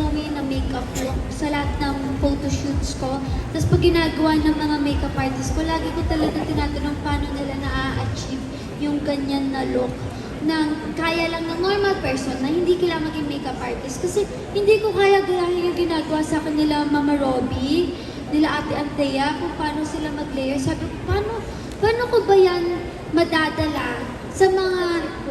glowy na makeup look sa lahat ng photoshoots ko. Tapos pag ginagawa ng mga makeup artist ko, lagi ko talaga tinatanong paano nila na-achieve yung ganyan na look na kaya lang ng normal person na hindi kailangan maging makeup artist. Kasi hindi ko kaya gayahin yung ginagawa sa akin nila Mama Robbie, nila Ate Antea, kung paano sila mag-layer. Sabi ko, paano ko ba yan madadala sa mga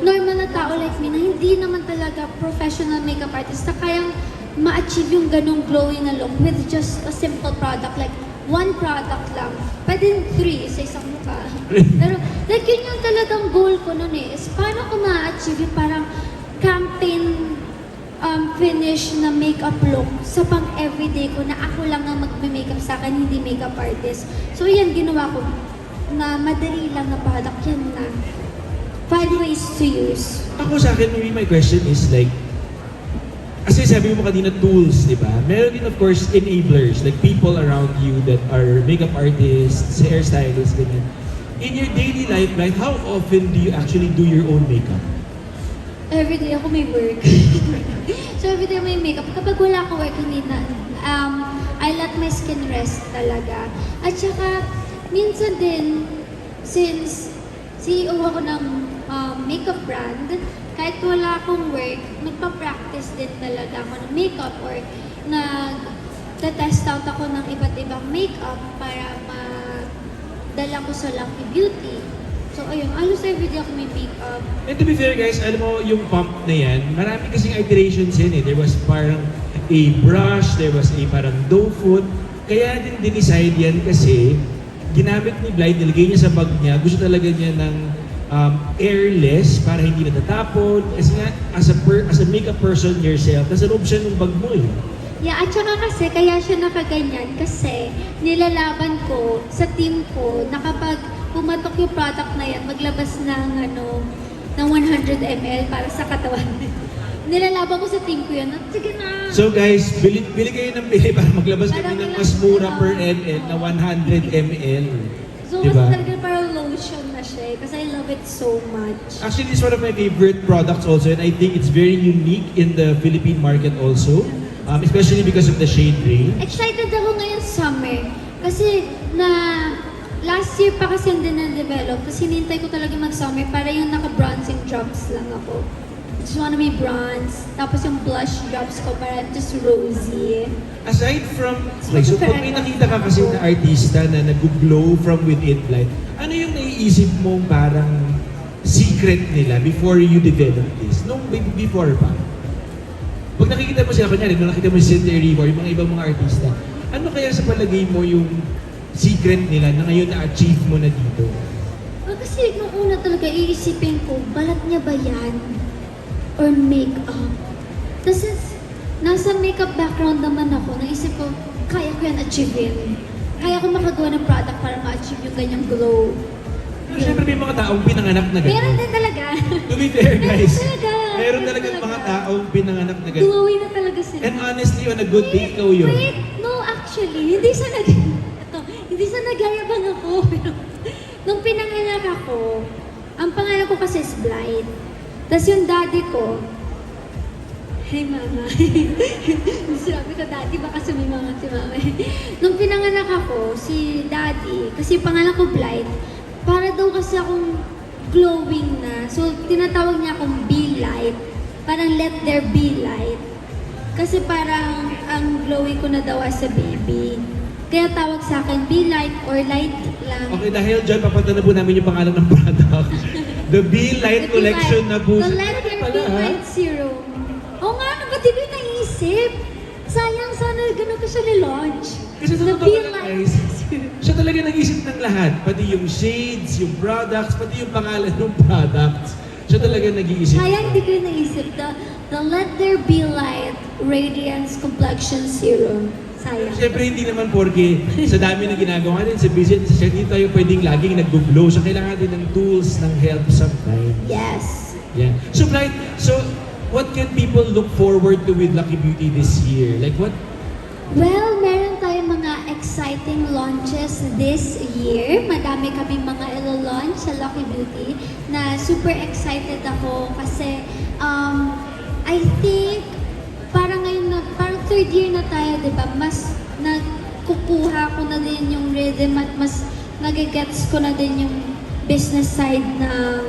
normal na tao like me na hindi naman talaga professional makeup artist na kayang ma-achieve yung ganong glowing na look with just a simple product, like one product lang. Pwede 3 sa isang mukha. Pero like yun yung talagang goal ko nun eh, is paano ko ma-achieve yung parang campaign finish na makeup look sa pang everyday ko na ako lang ang mag-makeup sa akin, hindi makeup artist. So yan, ginawa ko na madali lang na product, yan na. 5 ways to use. Ako sa akin, maybe my question is like, kasi sabi mo kanina tools, di ba? Meron din of course enablers, like people around you that are makeup artists, hairstylists, ganyan. In your daily life, right, how often do you actually do your own makeup? Everyday ako may work. So everyday may makeup. Kapag wala ako work, hindi na, I let my skin rest talaga. At saka, minsan din, since CEO ako ng makeup brand, kahit wala akong work, nagpa-practice din talaga ako ng makeup or nag-test out ako ng iba't ibang makeup para madala ko sa Lucky Beauty. So ayun, halos everyday ako may makeup. And to be fair guys, alam mo yung pump na yan, marami kasing iterations yan eh. There was parang a brush, there was a parang doe foot. Kaya din din-decide yan kasi ginamit ni Blythe, nilagay niya sa bag niya, gusto talaga niya ng airless para hindi natatapon. Kasi nga, as a makeup person yourself, nasa loob siya ng bag mo eh. Yeah, at saka kasi, kaya siya nakaganyan kasi nilalaban ko sa team ko na kapag pumatok yung product na yan, maglabas ng 100 ml para sa katawan. Nilalaban ko sa team ko yan. At sige na! So guys, bili kayo ng bili para maglabas kami ng mas mura per ml na 100 ml. So, diba? mas talaga parang lotion na siya kasi I love it so much. Actually, it's one of my favorite products also, and I think it's very unique in the Philippine market also, especially because of the shade range. Excited ako ngayon summer kasi last year pa kasi hindi na-develop kasi hinintay ko talaga mag-summer para yung naka-bronzing drops lang ako. Just wanna be bronze, tapos yung blush drops ko para just rosy. Aside from, okay, so pag may nakita ka kasi na artista na nag-glow from within, like, ano yung naiisip mong parang secret nila before you develop this? Nung before pa? Pag nakikita mo sila, kunyari, nung nakita mo si Cynthia Erivo or yung mga ibang mga artista, ano kaya sa palagay mo yung secret nila na ngayon na-achieve mo na dito? Kasi nung una talaga iisipin ko, balat niya ba yan? Or make-up? Tapos nasa makeup background naman ako, naisip ko, kaya ko yan achieve-in. Kaya ko makagawa ng product para ma-achieve yung ganyang glow. Siyempre may mga taong pinanganak na gano'n. Meron din talaga. To be fair guys, talaga. meron talagang mga taong pinanganak na gano'n. Glowy na talaga sila. And honestly, on a good day, ikaw yun. Wait, no, actually, hindi sa nagyayabang ako. Pero nung pinanganak ako, ang pangalan ko kasi is Blythe. Tapos yung daddy ko, hey mama. Sabi ko, daddy, baka sumimangat si mama. Nung pinanganak ako, si daddy, kasi yung pangalan ko Blythe, para daw kasi akong glowing na. So, tinatawag niya akong be light. Parang let there be light. Kasi parang ang glowing ko na daw as a baby. Kaya tawag sa akin, be light or light lang. Okay, dahil dyan, papunta na po namin yung pangalan ng product. The Be Light Collection na po. The Let There Be Light Serum. Oo nga, ano ba't hindi naisip? Sayang, sana ganun ko siya ni-launch. Kasi sa The totoo Be lang Light guys, Serum. siya talaga nag-isip ng lahat. Pati yung shades, yung products, pati yung pangalan ng products. Siya talaga nag-iisip. Sayang, hindi ko naisip. The Let There Be Light Radiance Complexion Serum. Sayang. Siyempre hindi naman porke sa dami na ginagawa natin sa business, hindi tayo pwedeng laging nag-glow. So kailangan din ng tools, ng help sometimes. Yes. Yeah. So Blythe, so what can people look forward to with Lucky Beauty this year? Like what? Well, meron tayong mga exciting launches this year. Madami kaming mga ilo-launch sa Lucky Beauty na super excited ako kasi I think parang ngayon na, parang third year na tayo, di ba, mas nagkukuha ko na din yung rhythm at mas nagigets ko na din yung business side na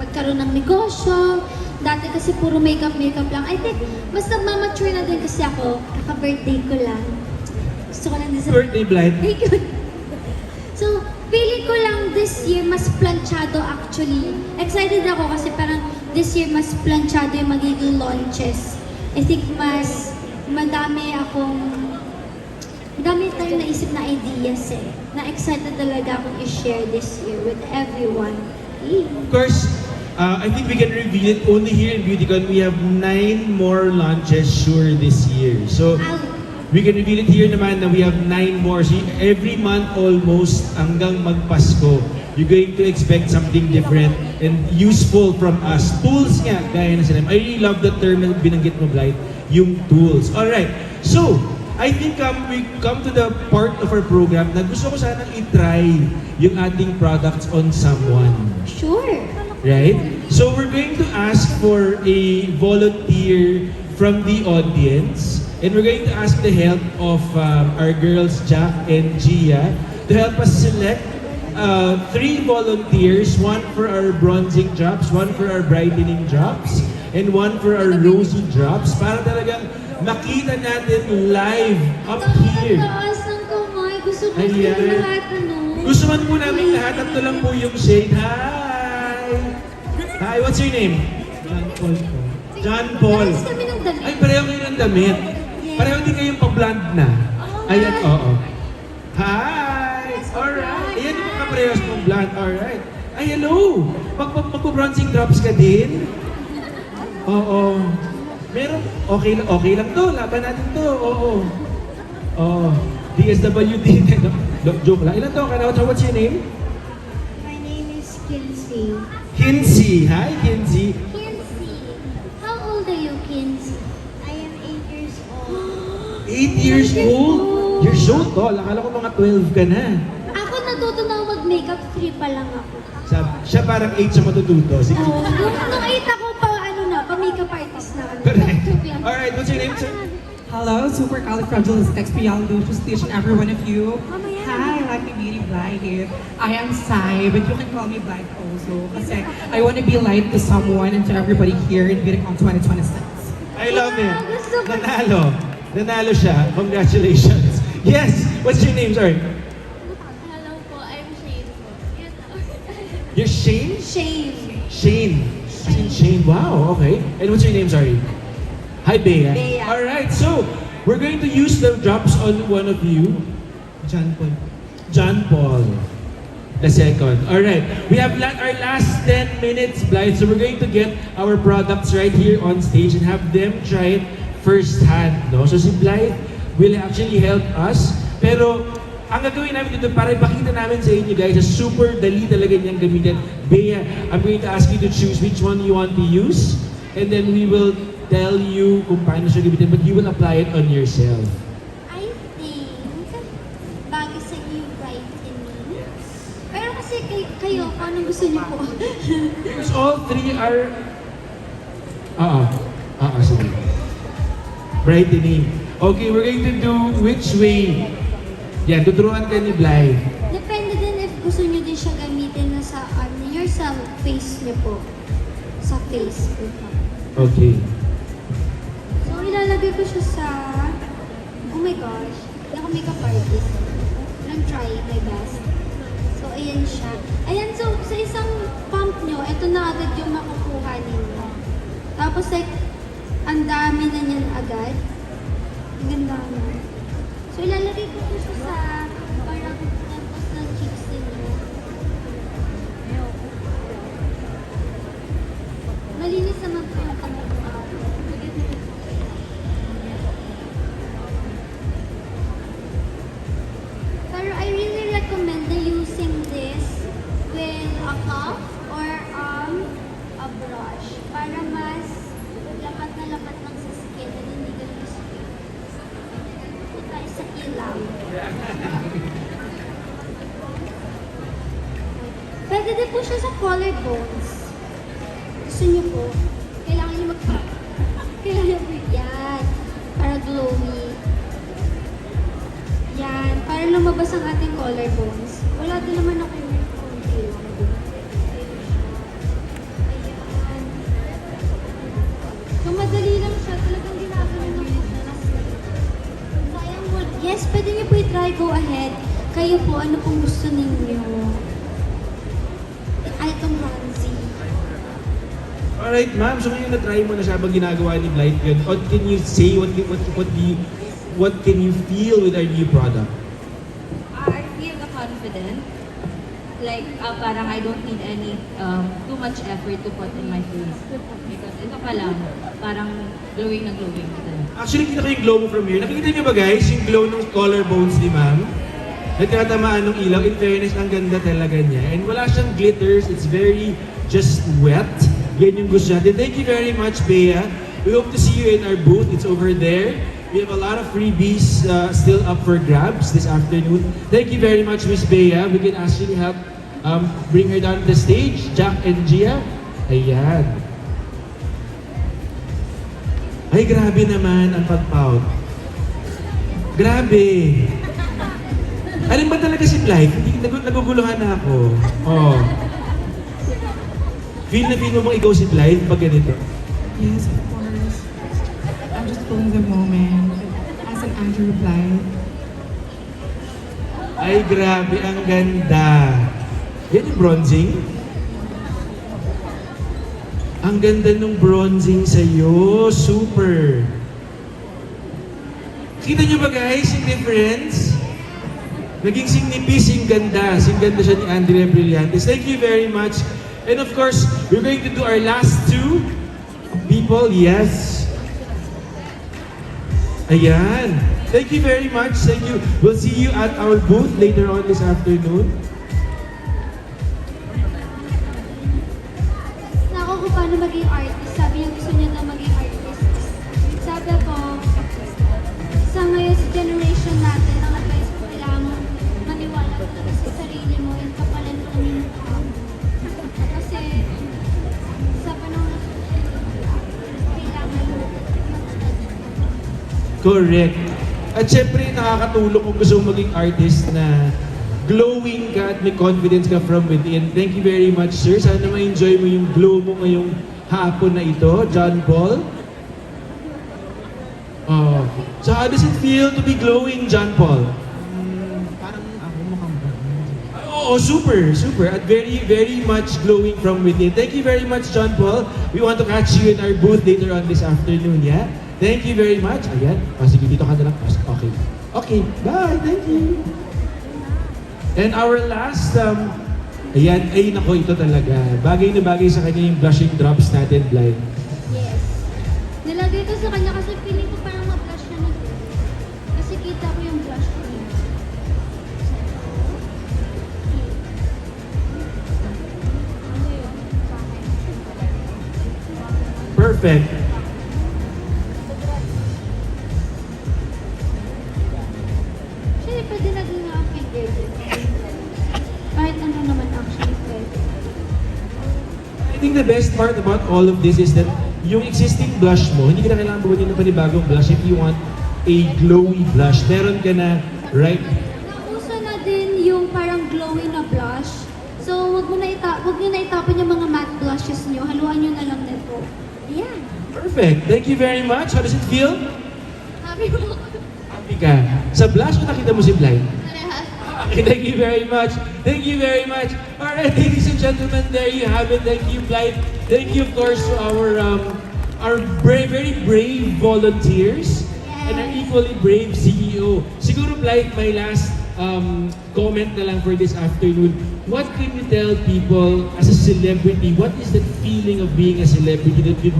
magkaroon ng negosyo. Dati kasi puro makeup lang. I think, mas nagmamature na din kasi ako. Kaka-birthday ko lang. Gusto ko lang din sa... Birthday, Blythe. Thank you. So, feeling ko lang this year mas planchado actually. Excited ako kasi parang this year mas planchado yung magiging launches. I think mas madami tayong naisip na ideas eh. Na-excited talaga akong i-share this year with everyone. Of course, I think we can reveal it only here in BeautyCon. We have 9 more launches sure this year. So, we can reveal it here naman na we have 9 more. So, every month almost hanggang magpasko, you're going to expect something different and useful from us. Tools nga, gaya na sila. I really love the term na binanggit mo, Blythe, yung tools. Alright, so, I think we come to the part of our program na gusto ko sanang i-try yung ating products on someone. Sure. Right? So we're going to ask for a volunteer from the audience and we're going to ask the help of our girls Jack and Gia to help us select 3 volunteers, 1 for our bronzing drops, 1 for our brightening drops, and 1 for our rosy drops para talagang makita natin live up here. Ang taas ng kamay. Gusto ko Ayan. lahat ano. Gusto man po namin lahat. Ito lang po yung shade. Hi! Hi, what's your name? John Paul po. John Paul. Nakalis kami ng damit. Ay, pareho kayo ng damit. Pareho din kayong pa-blonde na. Ayan, oo. Hi! Alright. Ayan yung mga parehos mong blonde. Alright. Ay, hello! Magpo-bronzing drops ka din? Oo. Meron, okay lang to. Laban natin to. Oo. Oo. DSWD. Joke lang. Ilan to? What's your name? My name is Kinsey. Kinsey. Hi, Kinsey. Kinsey. How old are you, Kinsey? I am 8 years old. 8 years old? You're so tall. Akala ko mga 12 ka na. Ako natuto na ako mag-makeup, 3 pa lang ako. Siya parang 8 siya matututo. Sige. Oo. Nung 8 ako pa makeup artist na. Correct. Alright, what's your name, sir? Hello, supercalifragilisticexpialidocious each and every one of you. Hi, Lucky Beauty Blythe. I am Sai, but you can call me Blythe also. Kasi I want to be light to someone and to everybody here in BeautyCon 2026. I love it. Gusto ko. Nanalo. Nanalo siya. Congratulations. Yes. What's your name, sorry? Hello po, I'm Shane po. You're Shane? Shane. Shane. As in Shane. Wow, okay. And what's your name, sorry? Hi, Bea. Bea. Alright, so we're going to use the drops on one of you. John Paul. John Paul. The second. Alright, we have our last 10 minutes, Blythe. So we're going to get our products right here on stage and have them try it firsthand. No? So si Blythe will actually help us. Pero ang gagawin namin dito para ipakita namin sa inyo guys, super dali talaga niyang gamitin. Bea, I'm going to ask you to choose which one you want to use. And then we will tell you kung paano siya gamitin, but you will apply it on yourself. I think, bagay sa iyo brightening. Pero kasi kayo, paano gusto niyo po? Because all 3 are... sige. Brightening. Okay, we're going to do which way? Yan, tuturuan ka ni Blythe. Depende din if gusto niyo din siya gamitin na sa sa face niyo po. Sa face po. Okay. So, ilalagay ko siya sa... Oh my gosh. Hindi ako makeup artist. I'm trying my best. So, ayan siya. Ayan, so, sa isang pump nyo, ito na agad yung makukuha ninyo. Tapos, like, ang dami na niyan agad. Ang ganda mo. So, ilalagay ko po siya sa parang temples ng cheeks ninyo. Malinis naman po yung kamay. Pero I really recommend na using this with a cup or a brush para mas lapat na lapat lang sa skin at hindi ganun skin. Ito tayo sa ilaw. Pwede din po siya sa collarbones. Gusto niyo po, kailangan niyo kailangan niyo po yan para glowy. lumabas ang ating collarbones. Wala din naman ako yung konti lang doon. Ayan. So, madali lang siya. Talagang ginagawa ng sayang mo. Yes, pwede niyo po i-try. Go ahead. Kayo po, ano pong gusto ninyo? Ay, itong bronzy. Alright, ma'am. So ngayon na-try mo na siya habang ginagawa ni Blight yun. What can you say? What can you feel with our new product? I feel the confident. Like, parang I don't need any too much effort to put in my face. Because ito pa lang, parang glowing na glowing talaga. Actually, kita ko yung glow mo from here. Nakikita niyo ba guys, yung glow ng collarbones ni ma'am? Nagtatamaan ng ilaw. In fairness, ang ganda talaga niya. And wala siyang glitters. It's very just wet. Yan yung gusto natin. Thank you very much, Bea. We hope to see you in our booth. It's over there. We have a lot of freebies still up for grabs this afternoon. Thank you very much, Miss Bea. We can actually help bring her down to the stage. Jack and Gia. Ayan. Ay, grabe naman ang pagpout. Grabe. Alin ba talaga si Blythe? Hindi, naguguluhan na ako. Oh. Feel na feel mo bang ikaw si Blythe pag ganito? Yes, of course. I'm just feeling the moment as an Andrew Blythe. Ay, grabe, ang ganda. Yan yung bronzing? Ang ganda nung bronzing sa'yo. Super. Kita nyo ba guys yung difference? Naging singnipis, singganda. Singganda siya ni Andrea Brillantes. Thank you very much. And of course, we're going to do our last two people. Yes. Ayan. Thank you very much. Thank you. We'll see you at our booth later on this afternoon. Nako kung paano maging artist. Sabi niya gusto niya na maging artist. Sabi ko, sa ngayon sa generation natin, ang advice ko kailangan maniwala talaga sa sarili mo and kapalan mo ng mukha mo. Kasi sa panahon na kailangan mo Correct. At syempre, nakakatulong kung gusto mong maging artist na glowing ka at may confidence ka from within. Thank you very much, sir. Sana ma-enjoy mo yung glow mo ngayong hapon na ito. John Paul. Oh. So how does it feel to be glowing, John Paul? Parang ako mukhang Oo, super, super. At very, very much glowing from within. Thank you very much, John Paul. We want to catch you in our booth later on this afternoon, yeah? Thank you very much. Ayan. Oh, sige, dito ka na lang. Okay. Okay, bye. Thank you. And our last, ayan, ay nako, ito talaga. Bagay na bagay sa kanya yung blushing drops natin, Blind. Yes. Nilagay ko sa kanya kasi feeling ko parang ma-blush na nag kasi kita ko yung blush niya. Perfect. Actually, pwede na din nga ang figure din. Kahit ano naman actually pwede. I think the best part about all of this is that yung existing blush mo, hindi ka na kailangan bumatin ng panibagong blush if you want a glowy blush. Meron ka na, right? Nauso na din yung parang glowy na blush. So, wag niyo na itapon yung mga matte blushes niyo. Haluan niyo na lang nito. Ayan. Perfect. Thank you very much. How does it feel? Happy mo. Happy ka. Sa blush o nakita mo si Blind? Parehas. Okay, thank you very much. Thank you very much. All right, ladies and gentlemen, there you have it. Thank you, Blind. Thank you, of course, to our very brave volunteers and our equally brave CEO. Siguro, Blind, my last comment na lang for this afternoon. What can you tell people as a celebrity? What is the feeling of being a celebrity that you've